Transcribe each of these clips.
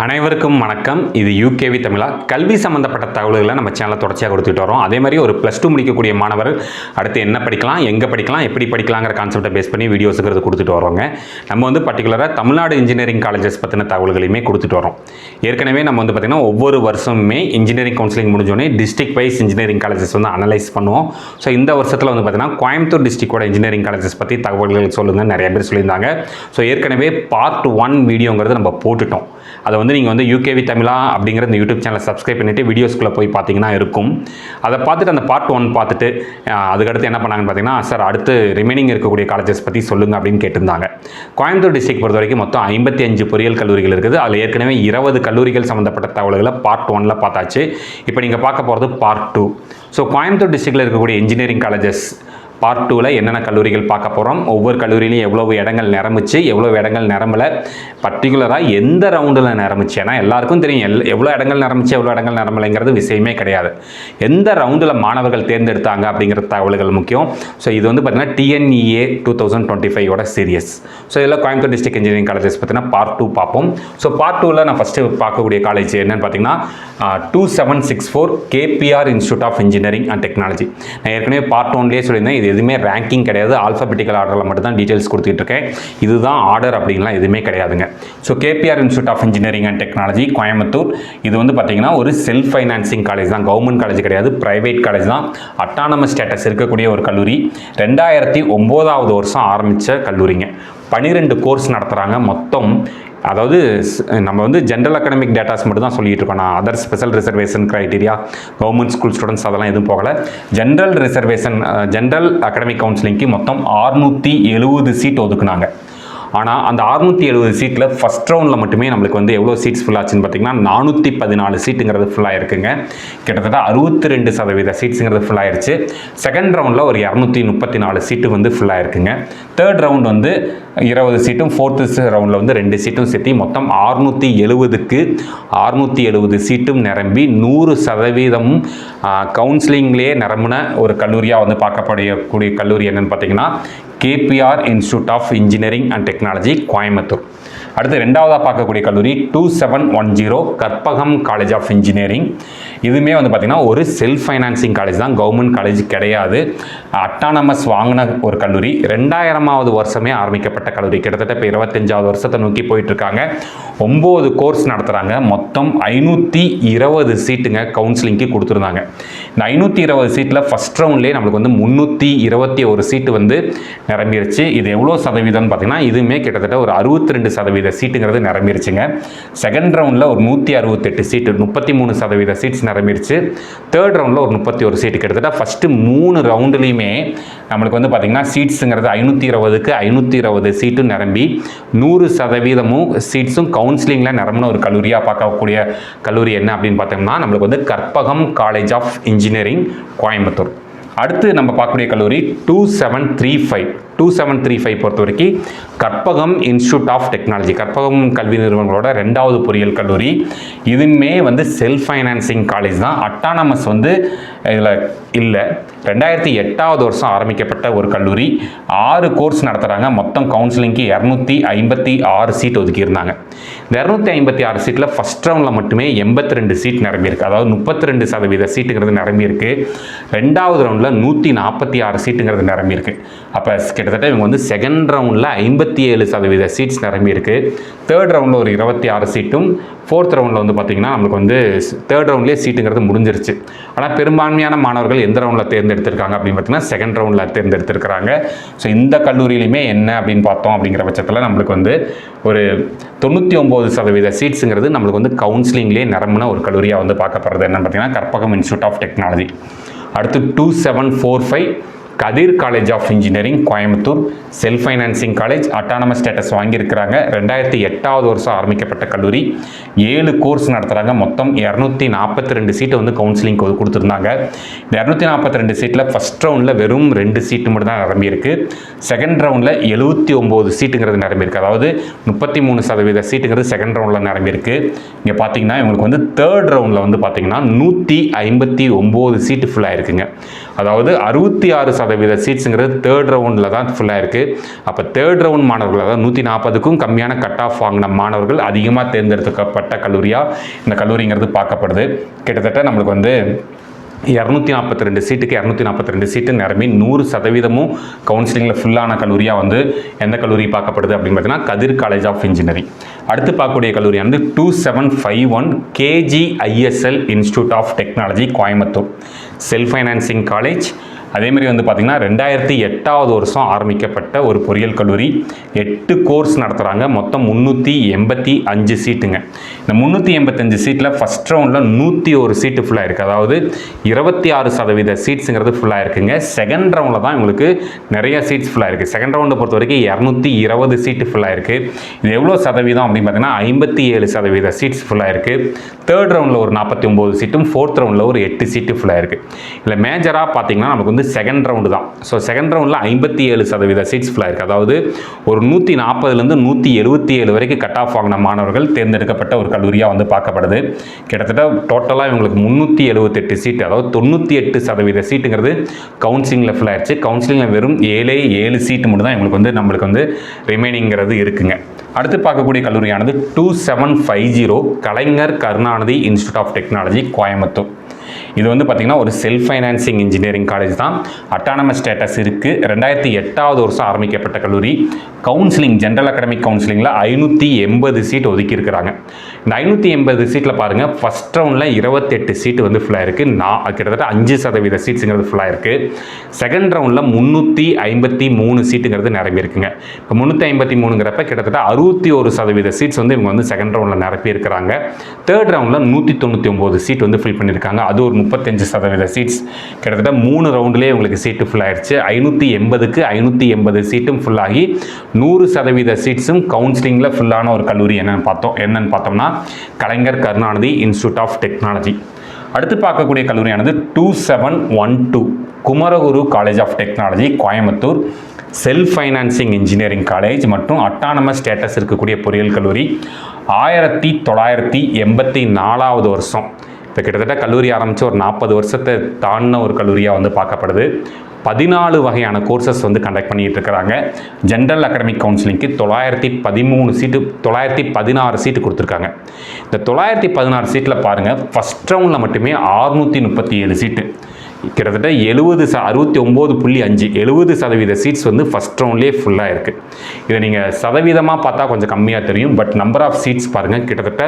அனைவருக்கும் வணக்கம். இது யூகேவி தமிழா. கல்வி சம்பந்தப்பட்ட தகவல்களை நம்ம சேனலில் தொடர்ச்சியாக கொடுத்துட்டு வரோம். அதே மாதிரி ஒரு +2 முடிக்கக்கூடிய மாணவர் அடுத்து என்ன படிக்கலாம், எங்கே படிக்கலாம், எப்படி படிக்கலாங்கிற கான்செப்டை பேஸ் பண்ணி வீடியோஸுங்கிறது கொடுத்துட்டு வரோங்க. நம்ம பர்டிகுலராக தமிழ்நாடு இன்ஜினியரிங் காலேஜஸ் பற்றின தகவல்களையுமே கொடுத்துட்டு வரோம். ஏற்கனவே நம்ம பார்த்திங்கன்னா ஒவ்வொரு வருஷமுமே இன்ஜினியரிங் கவுன்சிலிங் முடிஞ்சோடனே district wise engineering colleges analyse பண்ணுவோம். ஸோ இந்த வருஷத்தில் பார்த்திங்கன்னா கோயம்புத்தூர் டிஸ்ட்ரிக்டோட இன்ஜினியரிங் காலேஜஸ் பற்றி தகவல்கள் சொல்லுங்கள் நிறைய பேர் சொல்லியிருந்தாங்க. ஸோ ஏற்கனவே பார்ட் 1 வீடியோங்கிறது நம்ம போட்டுட்டோம். அதை நீங்கள் யூகேவி தமிழா அப்படிங்கிற இந்த யூடியூப் சேனலை சப்ஸ்கிரைப் பண்ணிவிட்டு வீடியோஸ்குள்ளே போய் பார்த்தீங்கன்னா இருக்கும். அதை பார்த்துட்டு அந்த பார்ட் 1 பார்த்துட்டு அதுக்கடுத்து என்ன பண்ணாங்கன்னு பார்த்தீங்கன்னா, சார் அடுத்து ரிமைனிங் இருக்கக்கூடிய காலேஜஸ் பற்றி சொல்லுங்கள் அப்படின்னு கேட்டிருந்தாங்க. கோயம்புத்தூர் டிஸ்ட்ரிக்ட் பொறுத்த வரைக்கும் மொத்தம் 55 பொறியியல் கல்லூரிகள் இருக்குது. அதில் ஏற்கனவே 20 கல்லூரிகள் சம்மந்தப்பட்ட தகவல்களை பார்ட் 1ல் பார்த்தாச்சு. இப்போ நீங்கள் பார்க்க போகிறது பார்ட் 2. ஸோ கோயம்புத்தூர் டிஸ்ட்ரிக்டில் இருக்கக்கூடிய இன்ஜினியரிங் காலேஜஸ் பார்ட் 2ல் என்னென்ன கல்லூரிகள் பார்க்க போகிறோம், ஒவ்வொரு கல்லூரியிலையும் எவ்வளவு இடங்கள் நிரம்பிச்சு, எவ்வளோ இடங்கள் நிரம்பலை, பர்டிகுலராக எந்த ரவுண்டில் நிரம்பிச்சு. ஏன்னா எல்லாருக்கும் தெரியும் எவ்வளோ இடங்கள் நிரம்பிச்சு எவ்வளோ இடங்கள் நிரம்பலைங்கிறது விஷயமே கிடையாது. எந்த ரவுண்டில் மாணவர்கள் தேர்ந்தெடுத்தாங்க அப்படிங்கிற தகவல்கள் முக்கியம். ஸோ இது பார்த்தீங்கன்னா TNEA 2025 சீரியஸ். ஸோ இதில் கோயம்புத்தூர் டிஸ்ட்ரிக்ட் இன்ஜினியரிங் காலேஜஸ் பார்த்தீங்கன்னா பார்ட் 2 பார்ப்போம். ஸோ பார்ட் 2ல் நான் ஃபஸ்ட்டு பார்க்கக்கூடிய காலேஜ் என்னென்னு பார்த்தீங்கன்னா 2764 KPR institute of engineering and technology. நான் ஏற்கனவே பார்ட் 1லேயே சொல்லியிருந்தேன், இது எதுவுமே ரேங்கிங் கிடையாது, ஆல்ஃபபெட்டிக்கல் ஆர்டரில் மட்டும் தான் டீட்டெயில்ஸ் கொடுத்துட்டு இருக்கேன். இதுதான் ஆர்டர் அப்படின்லாம் எதுவுமே கிடையாதுங்க. So KPR institute of engineering and technology Coimbatore, இது பார்த்தீங்கன்னா ஒரு செல்ஃப் ஃபைனான்சிங் காலேஜ் தான், கவர்மெண்ட் காலேஜ் கிடையாது, பிரைவேட் காலேஜ் தான். அட்டானமஸ் ஸ்டேட்டஸ் இருக்கக்கூடிய ஒரு கல்லூரி. 2009 வருஷம் ஆரம்பித்த கல்லூரிங்க. 12 கோர்ஸ் நடத்துகிறாங்க மொத்தம். அதாவது நம்ம ஜென்ரல் அகாடமிக் டேட்டாஸ் மட்டும் தான் சொல்லிட்டு இருக்கோம். நான் other special reservation criteria, government school students அதெல்லாம் எதுவும் போகலை. ஜென்ரல் ரிசர்வேஷன், ஜென்ரல் அகாடமிக் கவுன்சிலிங்க்கு மொத்தம் 670 சீட் ஒதுக்குனாங்க. ஆனால் அந்த 670 சீட்டில் ஃபஸ்ட் ரவுண்டில் மட்டுமே நம்மளுக்கு எவ்வளோ சீட்ஸ் ஃபுல் ஆச்சுன்னு பார்த்தீங்கன்னா 414 சீட்டுங்கிறது ஃபுல்லாக இருக்குங்க. கிட்டத்தட்ட 62% சீட்ஸுங்கிறது ஃபுல் ஆயிடுச்சு. செகண்ட் ரவுண்டில் ஒரு 234 சீட்டு ஃபுல்லாக இருக்குங்க. தேர்ட் ரவுண்ட் 20 சீட்டும், ஃபோர்த்து ரவுண்டில் 2 சீட்டும் சேர்த்து மொத்தம் 670 சீட்டும் நிரம்பி 100% கவுன்சிலிங்லேயே நிரம்பின ஒரு கல்லூரியாக பார்க்கப்படக்கூடிய கல்லூரி என்னென்னு பார்த்தீங்கன்னா KPR institute of engineering and technology Coimbatore. அடுத்து ரெண்டாவதாக பார்க்கக்கூடிய கல்லூரி 2710 கற்பகம் காலேஜ் ஆஃப் இன்ஜினியரிங். இதுவுமே பார்த்திங்கன்னா ஒரு செல்ஃப் ஃபைனான்சிங் காலேஜ் தான், கவர்மெண்ட் காலேஜ் கிடையாது. அட்டானமஸ் வாங்கின ஒரு கல்லூரி. 2000வது வருஷமே ஆரம்பிக்கப்பட்ட கல்லூரி. கிட்டத்தட்ட இப்போ 25வது வருஷத்தை நோக்கி போயிட்டுருக்காங்க. 9 கோர்ஸ் நடத்துகிறாங்க. மொத்தம் 520 சீட்டுங்க கவுன்சிலிங்க்கு கொடுத்துருந்தாங்க. இந்த 520 சீட்டில் ஃபஸ்ட் ரவுண்ட்லேயே நம்மளுக்கு 321 சீட்டு நிரம்பிடுச்சு. இது எவ்வளோ சதவீதம்னு பார்த்தீங்கன்னா இதுவுமே கிட்டத்தட்ட ஒரு 62% சீட்டுங்கிறது நிரம்பிடுச்சுங்க. செகண்ட் ரவுண்டில் ஒரு 168 சீட்டு, 33% சீட்ஸ் நிரம்பிடுச்சு. தேர்ட் ரவுண்டில் ஒரு 31 சீட்டு. கிட்டத்தட்ட ஃபஸ்ட்டு 3 ரவுண்டுலேயுமே நம்மளுக்கு பார்த்தீங்கன்னா சீட்ஸுங்கிறது 520க்கு 520 சீட்டும் நிரம்பி 100% சீட்ஸும் கவுன்சிலிங்கில் நிரம்பின ஒரு கல்லூரியாக பார்க்கக்கூடிய கல்லூரி என்ன அப்படின்னு பார்த்தோம்னா நம்மளுக்கு Karpagam college of engineering Coimbatore. அடுத்து நம்ம பார்க்கக்கூடிய கல்லூரி 2735 பொறுத்த வரைக்கும் Karpagam institute of technology, Karpagam கல்வி நிறுவனங்களோட 2வது பொறியியல் கல்லூரி. இதுவுமே செல்ஃப் ஃபைனான்சிங் காலேஜ் தான், அட்டானமஸ் இதில் இல்லை. 2008வது வருஷம் ஆரம்பிக்கப்பட்ட ஒரு கல்லூரி. 6 கோர்ஸ் நடத்துகிறாங்க. மொத்தம் கவுன்சிலிங்க்கு 256 சீட் ஒதுக்கியிருந்தாங்க. இந்த 256 சீட்டில் ஃபஸ்ட் ரவுண்டில் மட்டுமே 82 சீட் நிரம்பியிருக்கு. அதாவது 32% சீட்டுங்கிறது நிரம்பியிருக்கு. ரெண்டாவது ரவுண்டில் 146 சீட்டுங்கிறது நிரம்பியிருக்கு. அப்போ கிட்டத்தட்ட இவங்க செகண்ட் ரவுண்டில் 57% சீட்ஸ் நிரம்பியிருக்கு. தேர்ட் ரவுண்டில் ஒரு 26 சீட்டும், ஃபோர்த் ரவுண்டில் பார்த்தீங்கன்னா நம்மளுக்கு தேர்ட் ரவுண்ட்லேயே சீட்டுங்கிறது முடிஞ்சிருச்சு. ஆனால் பெரும்பான்மையான மாணவர்கள் எந்த ரவுண்டில் தேர்ந்தெடுத்திருக்காங்க அப்படின்னு பார்த்தீங்கன்னா செகண்ட் ரவுண்டில் தேர்ந்தெடுத்திருக்கிறாங்க. ஸோ இந்த கல்லூரியிலுமே என்ன அப்படின்னு பார்த்தோம் அப்படிங்கிற பட்சத்தில் நம்மளுக்கு ஒரு 99% சீட்ஸுங்கிறது நம்மளுக்கு கவுன்சிலிங்லேயே நிரம்பின ஒரு கல்லூரியாக பார்க்கப்படுறது என்னன்னு பார்த்தீங்கன்னா கற்பகம் இன்ஸ்டியூட் ஆஃப் டெக்னாலஜி. அடுத்து 2745 Kathir college of engineering Coimbatore, self financing college, autonomous status வாங்கியிருக்கிறாங்க. 2008வது வருஷம் ஆரம்பிக்கப்பட்ட கல்லூரி. 7 கோர்ஸ் நடத்துகிறாங்க. மொத்தம் 242 சீட்டு கவுன்சிலிங் கொடுத்துருந்தாங்க. இந்த 242 சீட்டில் ஃபஸ்ட் ரவுண்டில் வெறும் 2 சீட்டு மட்டும் தான் நிரம்பியிருக்கு. செகண்ட் ரவுண்டில் 79 சீட்டுங்கிறது நிரம்பியிருக்கு. அதாவது 33% சீட்டுங்கிறது செகண்ட் ரவுண்டில் நிரம்பியிருக்கு. இங்கே பார்த்தீங்கன்னா இவங்களுக்கு தேர்ட் ரவுண்டில் பார்த்தீங்கன்னா 159 சீட்டு ஃபுல்லாக இருக்குங்க. அதாவது 66% சதவீத சீட்ஸுங்கிறது தேர்ட் ரவுண்டில் தான் ஃபுல்லாக இருக்குது. அப்போ தேர்ட் ரவுண்ட் மாணவர்கள், அதாவது 140க்கும் கம்மியான கட் ஆஃப் வாங்கின மாணவர்கள் அதிகமாக தேர்ந்தெடுக்கப்பட்ட கல்லூரியாக இந்த கல்லூரிங்கிறது பார்க்கப்படுது. கிட்டத்தட்ட நம்மளுக்கு வந்து 242 சீட்டுக்கு 242 சீட்டு நிரம்பி 100% கவுன்சிலிங்கில் ஃபுல்லான கல்லூரியாக வந்து எந்த கல்லூரி பார்க்கப்படுது அப்படின்னு பார்த்தீங்கன்னா கதிர் காலேஜ் ஆஃப் இன்ஜினியரிங். அடுத்து பார்க்கக்கூடிய கல்லூரி வந்து 2751 KGISL institute of technology Coimbatore, self financing college. அதேமாதிரி வந்து பார்த்திங்கன்னா 2008 வருஷம் ஆரம்பிக்கப்பட்ட ஒரு பொறியியல் கல்லூரி. 8 கோர்ஸ் நடத்துகிறாங்க. மொத்தம் 385 சீட்டுங்க. இந்த 385 சீட்டில் ஃபஸ்ட் ரவுண்டில் 101 சீட்டு ஃபுல்லாக இருக்குது. அதாவது 26% சீட்ஸுங்கிறது ஃபுல்லாக இருக்குங்க. செகண்ட் ரவுண்டில் தான் உங்களுக்கு நிறைய சீட்ஸ் ஃபுல்லாக இருக்குது. செகண்ட் ரவுண்டை பொறுத்த வரைக்கும் 220 சீட்டு ஃபுல்லாக இருக்குது. இது எவ்வளோ சதவீதம் அப்படின்னு பார்த்தீங்கன்னா 57% சீட்ஸ் ஃபுல்லாக இருக்குது. தேர்ட் ரவுண்டில் ஒரு 49 சீட்டும், ஃபோர்த் ரவுண்டில் ஒரு 8 சீட்டு ஃபுல்லாக இருக்குது. இல்லை மேஜராக பார்த்தீங்கன்னா நமக்கு வந்து செகண்ட் ரவுண்டு தான். ஸோ செகண்ட் ரவுண்டில் 57% சீட்ஸ் ஃபுல்லாக இருக்குது. அதாவது ஒரு 140லேருந்து 177 வரைக்கும் கட் ஆஃப் வாங்கின மாணவர்கள் தேர்ந்தெடுக்கப்பட்ட ஒரு கல்லூரியாக வந்து பார்க்கப்படுது. கிட்டத்தட்ட டோட்டலாக இவங்களுக்கு 378 சீட்டு, அதாவது 98% சீட்டுங்கிறது கவுன்சிலிங்கில் ஃபுல் ஆயிடுச்சு. கவுன்சிலிங்கில் வெறும் 7 சீட்டு மட்டும் தான் இவங்களுக்கு வந்து ரிமைனிங்கிறது இருக்குங்க. அடுத்து பார்க்கக்கூடிய கல்லூரியானது 2750 Kalaignar Karunanidhi institute of technology Coimbatore. இது வந்து பார்த்திங்கன்னா ஒரு செல்ஃப் ஃபைனான்சிங் இன்ஜினியரிங் காலேஜ் தான். அட்டானமஸ் ஸ்டேட்டஸ் இருக்குது. 2008 வருஷம் ஆரம்பிக்கப்பட்ட கல்லூரி. கவுன்சிலிங் ஜென்ரல் அகாடமிக் கவுன்சிலிங்கில் 580 சீட் ஒதுக்கி இருக்கிறாங்க. இந்த 580 சீட்டில் பாருங்கள், ஃபஸ்ட் ரவுண்டில் 28 சீட்டு வந்து ஃபுல்லாக இருக்குது. கிட்டத்தட்ட 5% சீட்ஸுங்கிறது ஃபுல்லாக இருக்குது. செகண்ட் ரவுண்டில் 353 சீட்டுங்கிறது நிரம்பி இருக்குங்க. இப்போ 353ங்கிறப்ப கிட்டத்தட்ட 61% சீட்ஸ் வந்து இவங்க வந்து செகண்ட் ரவுண்டில் நிரப்பி இருக்கிறாங்க. தேர்ட் ரவுண்டில் 199 சீட் வந்து ஃபில் பண்ணியிருக்காங்க. அது ஒரு 35% சீட்ஸ். கிட்டத்தட்ட 3 ரவுண்ட்லேயே உங்களுக்கு சீட்டு ஃபுல் ஆயிடுச்சு. 580க்கு 580 சீட்டும் ஃபுல்லாகி 100% சீட்ஸும் கவுன்சிலிங்கில் ஃபுல்லான ஒரு கல்லூரி என்னன்னு பார்த்தோம்னா Kalaignar Karunanidhi institute of technology. அடுத்து பார்க்கக்கூடிய கல்லூரியானது 2712 Kumaraguru college of technology Coimbatore, self financing engineering college மற்றும் அட்டானமஸ் ஸ்டேட்டஸ் இருக்கக்கூடிய பொறியியல் கல்லூரி. 1984 வருஷம். இப்போ கிட்டத்தட்ட கல்லூரி ஆரம்பித்து ஒரு 40 வருஷத்தை தாண்டின ஒரு கல்லூரியாக வந்து பார்க்கப்படுது. 14 வகையான கோர்சஸ் வந்து கண்டக்ட் பண்ணிகிட்டு இருக்கிறாங்க. ஜென்ரல் அகாடமிக் கவுன்சிலிங்க்கு 916 சீட்டு கொடுத்துருக்காங்க. இந்த 916 சீட்டில் பாருங்கள், ஃபஸ்ட் ரவுண்டில் மட்டுமே 637 சீட்டு, கிட்டத்தட்ட 69.5 சீட்ஸ் வந்து ஃபஸ்ட் ரவுண்ட்லேயே ஃபுல்லாக இருக்குது. இதை நீங்கள் சதவீதமாக பார்த்தா கொஞ்சம் கம்மியாக தெரியும். பட் நம்பர் ஆஃப் சீட்ஸ் பாருங்கள், கிட்டத்தட்ட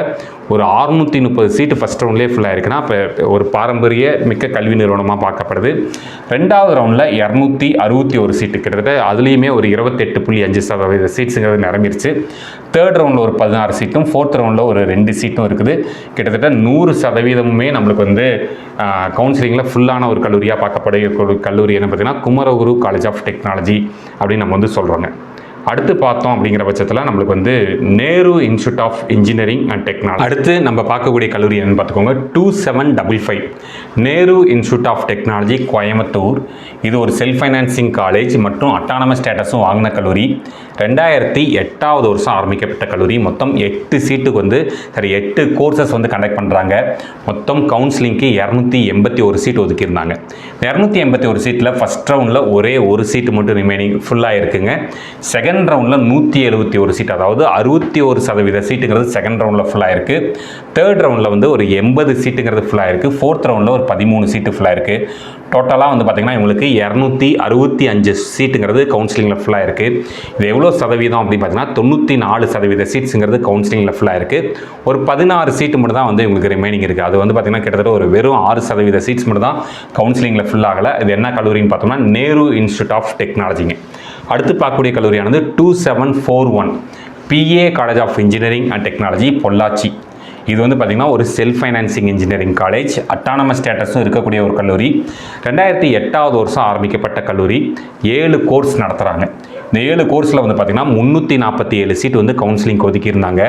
ஒரு 630 சீட்டு ஃபஸ்ட் ரவுண்ட்லேயே ஃபுல்லாக இருக்குன்னா இப்போ ஒரு பாரம்பரிய மிக்க கல்வி நிறுவனமாக பார்க்கப்படுது. ரெண்டாவது ரவுண்டில் 261 சீட்டு, கிட்டத்தட்ட அதுலேயுமே ஒரு 28.5% சீட்ஸுங்கிறது நிரம்பிடுச்சு. தேர்ட் ரவுண்டில் ஒரு 16 சீட்டும், ஃபோர்த் ரவுண்டில் ஒரு 2 சீட்டும் இருக்குது. கிட்டத்தட்ட 100% நம்மளுக்கு வந்து கவுன்சிலிங்கில் ஃபுல்லான ஒரு கல்லூரியாக பார்க்கப்படுகிற கல்லூரி என்ன பார்த்தீங்கன்னா குமரகுரு காலேஜ் ஆஃப் டெக்னாலஜி அப்படின்னு நம்ம வந்து சொல்கிறோங்க. அடுத்து பார்த்தோம் அப்படிங்கிற பட்சத்தில் நம்மளுக்கு வந்து Nehru institute of engineering and technology. அடுத்து நம்ம பார்க்கக்கூடிய கல்லூரி என்னன்னு பார்த்துக்கோங்க, 2755 Nehru institute of technology Coimbatore. இது ஒரு செல்ஃப் ஃபைனான்சிங் காலேஜ் மற்றும் அட்டானமஸ் ஸ்டேட்டஸும் வாங்கின கல்லூரி. 2008 வருஷம் ஆரம்பிக்கப்பட்ட கல்லூரி. மொத்தம் 8 சீட்டுக்கு வந்து 8 கோர்சஸ் வந்து கண்டக்ட் பண்ணுறாங்க. மொத்தம் கவுன்சிலிங்க்கு 281 சீட் ஒதுக்கியிருந்தாங்க. 281 சீட்டில் ஃபஸ்ட் ரவுண்டில் ஒரே ஒரு சீட்டு மட்டும் ரிமைனிங் ஃபுல்லாக இருக்குங்க. செகண்ட் ரவுண்டில் 171 சீட், அதாவது 61% சீட்டுங்கிறது செகண்ட் ரவுண்டில் ஃபுல்லாக இருக்குது. தேர்ட் ரவுண்டில் வந்து ஒரு 80 சீட்டுங்கிறது ஃபுல்லாக இருக்குது. ஃபோர்த் ரவுண்டில் ஒரு 13 சீட்டு ஃபுல்லாக இருக்குது. டோட்டலாக வந்து பார்த்திங்கன்னா இவங்களுக்கு 265 சீட்டுங்கிறது கவுன்சிலிங்கில் ஃபுல்லாக இருக்குது. இது எவ்வளோ சதவீதம் அப்படின்னு பார்த்தீங்கன்னா 94% சீட்ஸுங்கிறது கவுன்சிலிங்கில் ஃபுல்லாக இருக்குது. ஒரு 16 சீட்டு மட்டும் தான் வந்து இவங்களுக்கு ரிமைனிங் இருக்குது. அது வந்து பார்த்திங்கன்னா கிட்டத்தட்ட ஒரு வெறும் 6% சீட்ஸ் மட்டும் தான் கவுன்சிலிங்கில் ஃபுல்லாகலை. இது என்ன கல்லூரின்னு பார்த்தோம்னா நேரு இன்ஸ்டியூட் ஆஃப் டெக்னாலஜிங்க. அடுத்து பார்க்கக்கூடிய கல்லூரியானது 2741 PA college of engineering and technology Pollachi. இது வந்து பார்த்திங்கன்னா ஒரு self financing engineering college, autonomous ஸ்டேட்டஸும் இருக்கக்கூடிய ஒரு கல்லூரி. 2008 வருஷம் ஆரம்பிக்கப்பட்ட கல்லூரி. 7 கோர்ஸ் நடத்துகிறாங்க. இந்த 7 கோர்ஸில் வந்து பார்த்திங்கன்னா 347 சீட் வந்து கவுன்சிலிங் ஒதுக்கியிருந்தாங்க.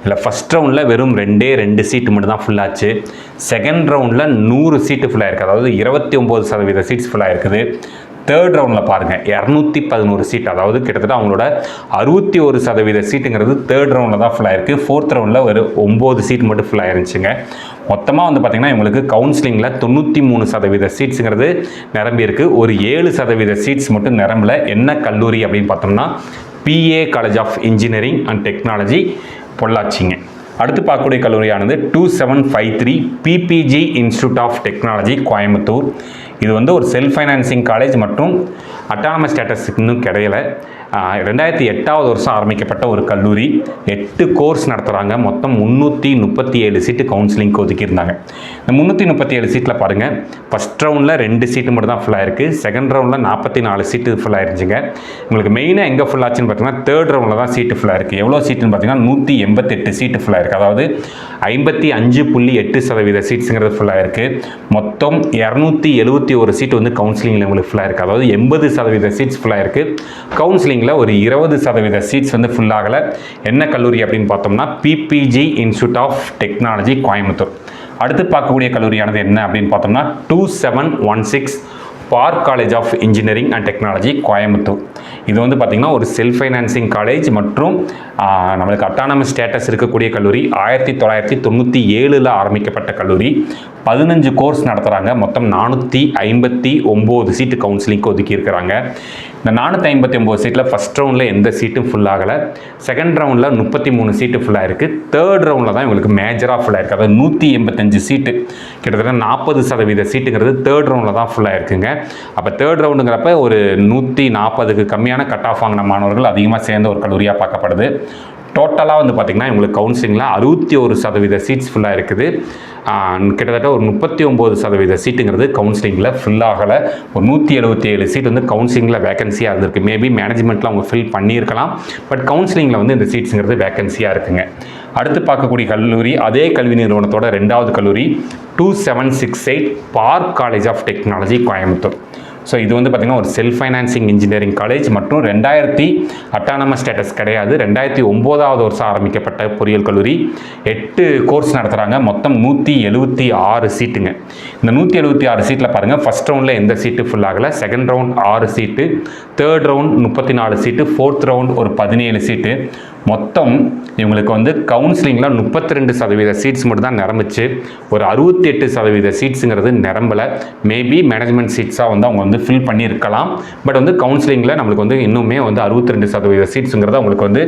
இதில் ஃபஸ்ட் ரவுண்டில் வெறும் 2 சீட்டு மட்டும் தான் ஃபுல்லாச்சு. செகண்ட் ரவுண்டில் 100 சீட்டு ஃபுல்லாக இருக்குது, அதாவது 29% சீட்ஸ் ஃபுல்லாக இருக்குது. தேர்ட் ரவுண்டில் பாருங்கள் 211 சீட், அதாவது கிட்டத்தட்ட அவங்களோட 61% சீட்டுங்கிறது தேர்ட் ரவுண்டில் தான் ஃபுல்லாக இருக்குது. ஃபோர்த் ரவுண்டில் ஒரு 9 சீட் மட்டும் ஃபுல்லாக இருந்துச்சுங்க. மொத்தமாக வந்து பார்த்திங்கன்னா இவங்களுக்கு கவுன்சிலிங்கில் 93% சீட்ஸுங்கிறது நிரம்பி இருக்குது. ஒரு 7% சீட்ஸ் மட்டும் நிரம்பல. என்ன கல்லூரி அப்படின்னு பார்த்தோம்னா PA college of engineering and technology பொள்ளாச்சிங்க. அடுத்து பார்க்கக்கூடிய கல்லூரியானது 2753 PPG institute of technology Coimbatore. இது வந்து ஒரு செல்ஃப் ஃபைனான்சிங் காலேஜ் மற்றும் அட்டானமஸ் ஸ்டேட்டஸ் இன்னும் கிடையல. 2008 வருஷம் ஆரம்பிக்கப்பட்ட ஒரு கல்லூரி. 8 கோர்ஸ் நடத்துகிறாங்க. மொத்தம் 337 சீட்டு கவுன்சிலிங்க்கு ஒதுக்கியிருந்தாங்க. இந்த 337 சீட்டில் பாருங்கள், ஃபஸ்ட் ரவுண்டில் 2 சீட்டு மட்டும் தான் ஃபுல்லாக இருக்குது. செகண்ட் ரவுண்டில் 44 சீட்டு ஃபுல்லாக இருந்துச்சுங்க. உங்களுக்கு மெயினாக எங்கே ஃபுல்லாச்சுன்னு பார்த்தீங்கன்னா தேர்ட் ரவுண்டில் தான் சீட்டு ஃபுல்லாக இருக்குது. எவ்வளோ சீட்டுன்னு பார்த்தீங்கன்னா 188 சீட்டு ஃபுல்லாக இருக்குது. அதாவது 55.8% சீட்ஸுங்கிறது ஃபுல்லாக இருக்குது. மொத்தம் 271 சீட்டு வந்து கவுன்சிலிங்கில் உங்களுக்கு ஃபுல்லாக இருக்குது. அதாவது 80% சீட்ஸ் ஃபுல்லாக இருக்குது. கவுன்சிலிங் ஒரு 20% சீட்ஸ் வந்து ஃபுல் ஆகலை. என்ன கல்லூரி அப்படின்னு பார்த்தோம்னா PPG institute of technology Coimbatore. அடுத்து பார்க்கக்கூடிய கல்லூரியானது என்ன அப்படின்னு பார்த்தோம்னா 2716 park college of engineering and technology Coimbatore. இது வந்து பார்த்திங்கன்னா ஒரு செல்ஃப் ஃபைனான்சிங் காலேஜ் மற்றும் நம்மளுக்கு அட்டானமஸ் ஸ்டேட்டஸ் இருக்கக்கூடிய கல்லூரி. 1997 ஆரம்பிக்கப்பட்ட கல்லூரி. 15 கோர்ஸ் நடத்துகிறாங்க. மொத்தம் 459 சீட்டு கவுன்சிலிங்க்கு ஒதுக்கி இருக்கிறாங்க. இந்த 459 சீட்டில் ஃபஸ்ட் ரவுண்டில் எந்த சீட்டும் ஃபுல் ஆகலை. செகண்ட் ரவுண்டில் 33 சீட்டு ஃபுல்லாக இருக்குது. தேர்ட் ரவுண்டில் தான் இவங்களுக்கு மேஜராக ஃபுல்லாக இருக்குது. அதாவது 185 சீட்டு, கிட்டத்தட்ட 40% சீட்டுங்கிறது தேர்ட் ரவுண்டில் தான் ஃபுல்லாக இருக்குங்க. அப்போ தேர்ட் ரவுண்டுங்கிறப்ப ஒரு 140க்கு கம்மியான கட் ஆஃப் வாங்கின மாணவர்கள் அதிகமாக சேர்ந்த ஒரு கல்லூரியாக பார்க்கப்படுது. டோட்டலாக வந்து பார்த்திங்கன்னா இவங்களுக்கு கவுன்சிலிங்கில் 61% சீட்ஸ் ஃபுல்லாக இருக்குது. கிட்டத்தட்ட ஒரு 39% சீட்டுங்கிறது கவுன்சிலிங்கில் ஃபுல்லாகலை. ஒரு 177 சீட் வந்து கவுன்சிலிங்கில் வேகன்சியாக இருந்திருக்கு. மேபி மேனேஜ்மெண்ட்டில் அவங்க ஃபில் பண்ணியிருக்கலாம். பட் கவுன்சிலிங்கில் வந்து இந்த சீட்ஸுங்கிறது வேகன்சியாக இருக்குங்க. அடுத்து பார்க்கக்கூடிய கல்லூரி அதே கல்வி நிறுவனத்தோட 2வது கல்லூரி 2768 park college of technology Coimbatore. So இது வந்து பார்த்திங்கன்னா ஒரு செல்ஃப் ஃபைனான்சிங் இன்ஜினியரிங் காலேஜ் மற்றும் 2000 அட்டானமஸ் ஸ்டேட்டஸ் கிடையாது. 2009 வருஷம் ஆரம்பிக்கப்பட்ட பொறியியல் கல்லூரி. 8 கோர்ஸ் நடத்துகிறாங்க. மொத்தம் 176 சீட்டுங்க. இந்த 176 சீட்டில் பாருங்கள், ஃபஸ்ட் ரவுண்டில் எந்த சீட்டு ஃபுல் ஆகலை. செகண்ட் ரவுண்ட் 6 சீட்டு, தேர்ட் ரவுண்ட் 34 சீட்டு, ஃபோர்த் ரவுண்ட் ஒரு 17 சீட்டு. மொத்தம் இவங்களுக்கு வந்து கவுன்சிலிங்கில் 32% சீட்ஸ் மட்டும் தான் நிரம்பிச்சு. ஒரு 68% சீட்ஸுங்கிறது நிரம்பலை. மேபி மேனேஜ்மெண்ட் சீட்ஸாக வந்து அவங்க வந்து ஃபில் பண்ணியிருக்கலாம். பட் வந்து கவுன்சிலிங்கில் நம்மளுக்கு வந்து இன்னுமே வந்து 62% சீட்ஸுங்கிறது அவங்களுக்கு வந்து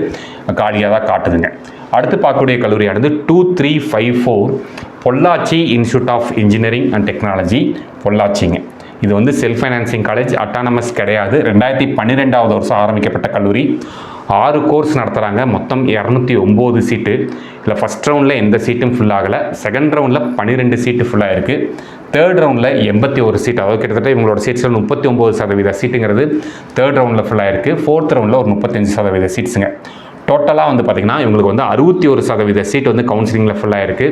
காலியாக தான் காட்டுதுங்க. அடுத்து பார்க்கக்கூடிய கல்லூரியானது 2354 Pollachi institute of engineering and technology பொள்ளாச்சிங்க. இது வந்து செல்ஃப் ஃபைனான்சிங் காலேஜ், அட்டானமஸ் கிடையாது. 2012 வருஷம் ஆரம்பிக்கப்பட்ட கல்லூரி. 6 கோர்ஸ் நடத்துகிறாங்க. மொத்தம் 209 சீட்டு. இல்லை ஃபஸ்ட் ரவுண்டில் எந்த சீட்டும் ஃபுல் ஆகலை. செகண்ட் ரவுண்டில் 12 சீட்டு ஃபுல்லாக இருக்குது. தேர்ட் ரவுண்டில் 81 சீட், அதாவது கிட்டத்தட்ட இவங்களோட சீட்ஸில் 39% சீட்டுங்கிறது தேர்ட் ரவுண்டில் ஃபுல்லாக இருக்குது. ஃபோர்த் ரவுண்டில் ஒரு 35% சீட்ஸுங்க. டோட்டலாக வந்து பார்த்திங்கன்னா இவங்களுக்கு வந்து 61% சீட் வந்து கவுன்சிலிங்கில் ஃபுல்லாக இருக்குது.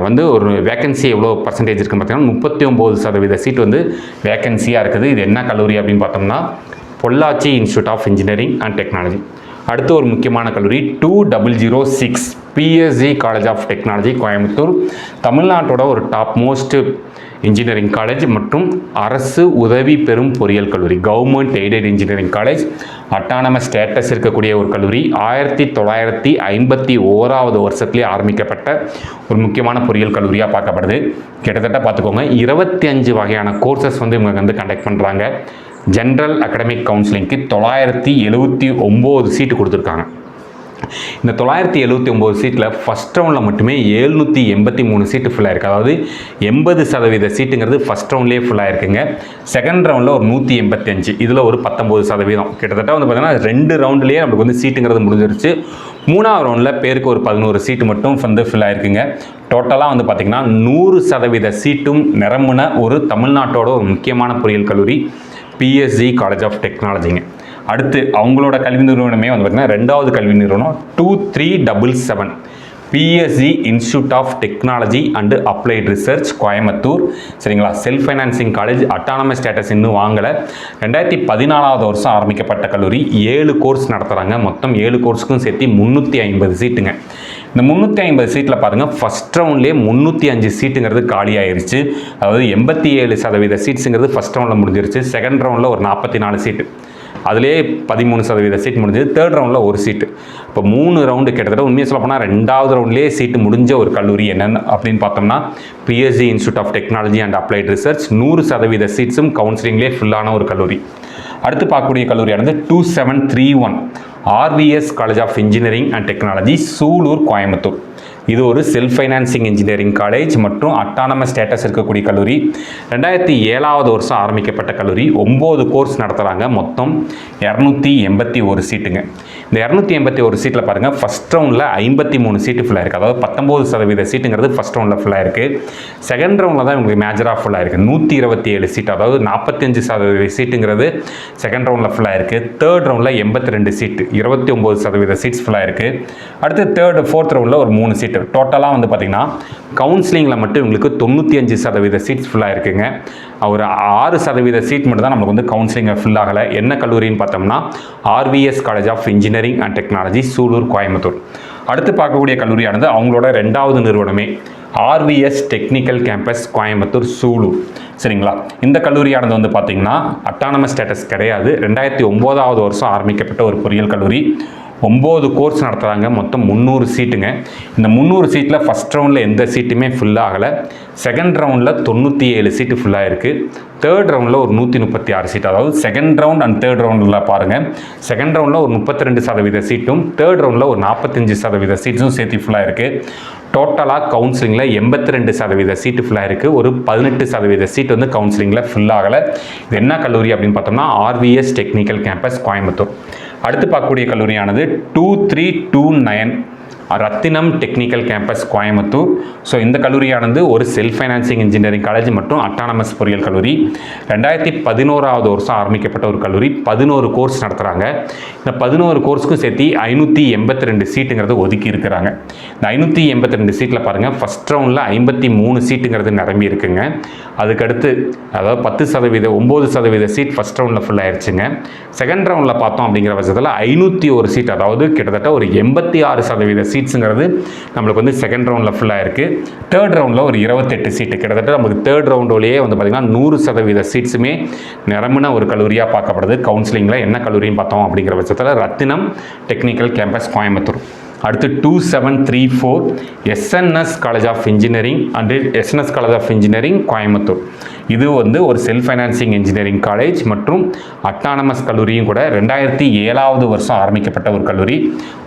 வந்து ஒரு வேகன்சி எவ்வளோ பர்சன்டேஜ் இருக்குன்னு பார்த்தீங்கன்னா 39% சீட் வந்து வேகன்சியாக இருக்குது. இது என்ன கல்லூரி அப்படின்னு பார்த்தோம்னா Pollachi institute of engineering and technology. அடுத்து ஒரு முக்கியமான கல்லூரி 2006 PSG college of technology Coimbatore. தமிழ்நாட்டோட ஒரு டாப் மோஸ்ட் இன்ஜினியரிங் காலேஜ் மற்றும் அரசு உதவி பெறும் பொறியியல் கல்லூரி, government aided engineering college. Autonomous status இருக்கக்கூடிய ஒரு கல்லூரி. 1951 வருஷத்துலேயே ஆரம்பிக்கப்பட்ட ஒரு முக்கியமான பொறியியல் கல்லூரியாக பார்க்கப்படுது. கிட்டத்தட்ட பார்த்துக்கோங்க 25 வகையான கோர்சஸ் வந்து இவங்க வந்து கண்டக்ட் பண்ணுறாங்க. ஜென்ரல் அகாடமிக் கவுன்சிலிங்க்கு 979 சீட்டு கொடுத்துருக்காங்க. இந்த 979 சீட்டில் ஃபஸ்ட் ரவுண்டில் மட்டுமே 783 சீட்டு ஃபுல்லாக இருக்குது. அதாவது 80% சீட்டுங்கிறது ஃபஸ்ட் ரவுண்ட்லேயே ஃபுல்லாக இருக்குங்க. செகண்ட் ரவுண்டில் ஒரு 185, இதில் ஒரு 19%. கிட்டத்தட்ட வந்து பார்த்திங்கன்னா 2 ரவுண்ட்லேயே நம்மளுக்கு வந்து சீட்டுங்கிறது முடிஞ்சிருச்சு. 3ஆவது ரவுண்டில் பேருக்கு ஒரு 11 சீட்டு மட்டும் வந்து ஃபில் ஆகிருக்குங்க. டோட்டலாக வந்து பார்த்திங்கன்னா 100% சீட்டும் நிரம்பின ஒரு தமிழ்நாட்டோட ஒரு முக்கியமான பொறியியல் கல்லூரி PSG காலேஜ் ஆஃப் டெக்னாலஜிங்க. அடுத்து அவங்களோட கல்வி நிறுவனமே வந்து பார்த்திங்கன்னா 2வது கல்வி நிறுவனம் 2377 PSG institute of technology and applied research Coimbatore. சரிங்களா, self financing college, autonomous status இன்னும் வாங்கலை. 2014 வருஷம் ஆரம்பிக்கப்பட்ட கல்லூரி. 7 கோர்ஸ் நடத்துகிறாங்க. மொத்தம் 7 கோர்ஸுக்கும் சேர்த்து 350 சீட்டுங்க. இந்த 350 சீட்டில் பாருங்கள் ஃபஸ்ட் ரவுண்ட்லேயே 305 சீட்டுங்கிறது காலி ஆயிருச்சு. அதாவது 87% சீட்ஸுங்கிறது ஃபஸ்ட் ரவுண்டில் முடிஞ்சிருச்சு. செகண்ட் ரவுண்டில் ஒரு 44 சீட்டு, அதிலே 13% சீட் முடிஞ்சது. தேர்ட் ரவுண்டில் ஒரு சீட்டு. இப்போ 3 ரவுண்டு கிட்டத்தட்ட உண்மையாக சொல்ல போனால் 2வது ரவுண்ட்லேயே சீட்டு முடிஞ்ச ஒரு கல்லூரி என்னென்னு அப்படின்னு பார்த்தோம்னா PSG institute of technology and applied research. 100% சீட்ஸும் கவுன்சிலிங்லேயே ஃபுல்லான ஒரு கல்லூரி. அடுத்து பார்க்கக்கூடிய கல்லூரியானது 2731 RVS college of engineering and technology, Sulur, Coimbatore. இது ஒரு செல்ஃப் ஃபைனான்சிங் இன்ஜினியரிங் காலேஜ் மற்றும் அட்டானமஸ் ஸ்டேட்டஸ் இருக்கக்கூடிய கல்லூரி. 2007வது வருஷம் ஆரம்பிக்கப்பட்ட கல்லூரி. 9 கோர்ஸ் நடத்துகிறாங்க. மொத்தம் 281 சீட்டுங்க. இந்த 281 சீட்டில் பாருங்கள் ஃபஸ்ட் ரவுண்டில் 53 சீட்டு ஃபுல்லாக இருக்குது. அதாவது 19% சீட்டுங்கிறது ஃபஸ்ட் ரவுண்டில் ஃபுல்லாக இருக்குது. செகண்ட் ரவுண்டில் தான் உங்களுக்கு மேஜராக ஃபுல்லாக இருக்குது. 127 சீட், அதாவது 45% சீட்டுங்கிறது செகண்ட் ரவுண்டில் ஃபுல்லாக இருக்குது. தேர்ட் ரவுண்டில் 82 சீட்டு, 29% சீட்ஸ் ஃபுல்லாக இருக்குது. அடுத்து ஃபோர்த் ரவுண்டில் ஒரு 3 சீட்டு. டோட்டலாக வந்து பார்த்திங்கன்னா கவுன்சிலிங்கில் மட்டும் இவங்களுக்கு 95% சீட்ஸ் ஃபுல்லாக இருக்குங்க. ஒரு 6% சீட் மட்டும் தான் நமக்கு வந்து கவுன்சிலிங்கை ஃபில் ஆகலை. என்ன கல்லூரின்னு பார்த்தோம்னா RVS college of engineering and technology, Sulur, Coimbatore. அடுத்து பார்க்கக்கூடிய கல்லூரியானது அவங்களோட 2வது நிறுவனமே RVS technical campus, Coimbatore, Sulur. சரிங்களா? இந்த கல்லூரியானது வந்து பார்த்திங்கன்னா அட்டானமஸ் ஸ்டேட்டஸ் கிடையாது. 2009வது வருஷம் ஆரம்பிக்கப்பட்ட ஒரு பொறியியல் கல்லூரி. 9 கோர்ஸ் நடத்துகிறாங்க. மொத்தம் 300 சீட்டுங்க. இந்த 300 சீட்டில் ஃபஸ்ட் ரவுண்டில் எந்த சீட்டுமே ஃபுல் ஆகலை. செகண்ட் ரவுண்டில் 97 சீட்டு ஃபுல்லாக இருக்குது. தேர்ட் ரவுண்டில் ஒரு 136 சீட். அதாவது செகண்ட் ரவுண்ட் அண்ட் தேர்ட் ரவுண்டில் பாருங்கள், செகண்ட் ரவுண்டில் ஒரு 32% சீட்டும் தேர்ட் ரவுண்டில் ஒரு 45% சீட்ஸும் சேர்த்து ஃபுல்லாக இருக்குது. டோட்டலாக கவுன்சிலிங்கில் 82% சீட்டு ஃபுல்லாக இருக்குது. ஒரு 18% சீட் வந்து கவுன்சிலிங்கில் ஃபுல் ஆகலை. இது என்ன கல்லூரி அப்படின்னு பார்த்தோம்னா ஆர்விஎஸ் டெக்னிக்கல் கேம்பஸ், கோயம்புத்தூர். அடுத்து பார்க்கக்கூடிய கல்லூரியானது 2329 ரத்தினம் டெக்னிக்கல் கேம்பஸ், கோயம்புத்தூர். ஸோ இந்த கல்லூரியானது ஒரு செல்ஃப் ஃபைனான்சிங் இன்ஜினியரிங் காலேஜ் மற்றும் அட்டானமஸ் பொறியியல் கல்லூரி. 2011வது வருஷம் ஆரம்பிக்கப்பட்ட ஒரு கல்லூரி. 11 கோர்ஸ் நடத்துகிறாங்க. இந்த 11 கோர்ஸுக்கும் சேர்த்து 582 சீட்டுங்கிறது ஒதுக்கி இருக்கிறாங்க. இந்த 582 சீட்டில் பாருங்கள் ஃபஸ்ட் ரவுண்டில் 53 சீட்டுங்கிறது நிரம்பி இருக்குங்க. அதுக்கடுத்து அதாவது 9% சீட் ஃபஸ்ட் ரவுண்டில் ஃபுல் ஆயிடுச்சுங்க. செகண்ட் ரவுண்டில் பார்த்தோம் அப்படிங்கிற பட்சத்தில் 501 சீட், அதாவது கிட்டத்தட்ட ஒரு 86% சீட்ஸுங்கிறது நம்மளுக்கு வந்து செகண்ட் ரவுண்டில் ஃபுல்லாக இருக்குது. தேர்ட் ரவுண்டில் ஒரு 28 சீட்டு, கிட்டத்தட்ட நமக்கு தேர்ட் ரவுண்டோலேயே வந்து பார்த்திங்கன்னா 100% சீட்ஸுமே நிரம்பின ஒரு கல்லூரியாக பார்க்கப்படுது. கவுன்சிலிங்கில் என்ன கல்லூரின்னு பார்த்தோம் அப்படிங்கிற பட்சத்தில் ரத்தினம் டெக்னிக்கல் கேம்பஸ், கோயம்புத்தூர். அடுத்து 2734 SNS college of engineering and SNS college of engineering, Coimbatore. இது வந்து ஒரு செல்ஃப் ஃபைனான்சிங் இன்ஜினியரிங் காலேஜ் மற்றும் அட்டானமஸ் கல்லூரியும் கூட. 2007வது வருஷம் ஆரம்பிக்கப்பட்ட ஒரு கல்லூரி.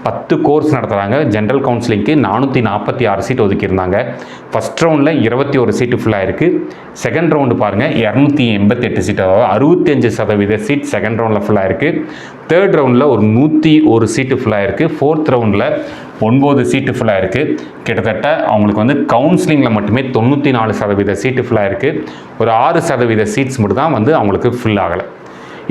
10 கோர்ஸ் நடத்துகிறாங்க. ஜென்ரல் கவுன்சிலிங்க்கு 446 சீட் ஒதுக்கியிருந்தாங்க. ஃபஸ்ட் ரவுண்டில் 21 சீட்டு ஃபுல்லாக இருக்குது. செகண்ட் ரவுண்டு பாருங்கள் 288 சீட், அதாவது 65% சீட் செகண்ட் ரவுண்டில் ஃபுல்லாக இருக்குது. தேர்ட் ரவுண்டில் ஒரு 101 சீட்டு ஃபுல்லாக இருக்குது. ஃபோர்த் ரவுண்டில் 9 சீட்டு ஃபுல்லாக இருக்குது. கிட்டத்தட்ட அவங்களுக்கு வந்து கவுன்சிலிங்கில் மட்டுமே 94% சீட்டு ஃபுல்லாக இருக்குது. ஒரு 6% சீட்ஸ் மட்டும் தான் வந்து அவங்களுக்கு ஃபுல் ஆகலை.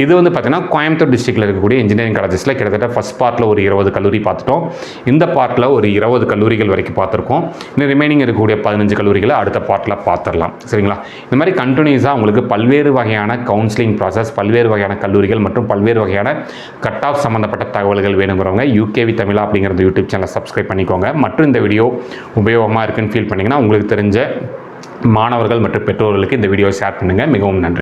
இது வந்து பார்த்திங்கன்னா கோயம்புத்தூர் டிஸ்ட்ரிக்டில் இருக்கக்கூடிய இன்ஜினியரிங் காலேஜஸில் கிட்டத்தட்ட ஃபஸ்ட் பார்ட்டில் ஒரு 20 கல்லூரி பார்த்துட்டோம். இந்த பார்ட்டில் ஒரு 20 கல்லூரிகள் வரைக்கும் பார்த்துருக்கோம். இன்னும் ரிமைனிங் இருக்கக்கூடிய 15 கல்லூரிகளை அடுத்த பார்ட்டில் பார்த்துடலாம். சரிங்களா? இந்த மாதிரி கண்டினியூஸாக உங்களுக்கு பல்வேறு வகையான கவுன்சிலிங் ப்ராசஸ், பல்வேறு வகையான கல்லூரிகள் மற்றும் பல்வேறு வகையான கட் ஆஃப் சம்மந்தப்பட்ட தகவல்கள் வேணுங்கிறவங்க யூகேவி தமிழா அப்படிங்கிற யூடியூப் சேனலை சப்ஸ்கிரைப் பண்ணிக்கோங்க. மற்றும் இந்த வீடியோ உபயோகமாக இருக்குன்னு ஃபீல் பண்ணிங்கன்னா உங்களுக்கு தெரிஞ்ச மாணவர்கள் மற்றும் பெற்றோர்களுக்கு இந்த வீடியோ ஷேர் பண்ணுங்கள். மிகவும் நன்றி.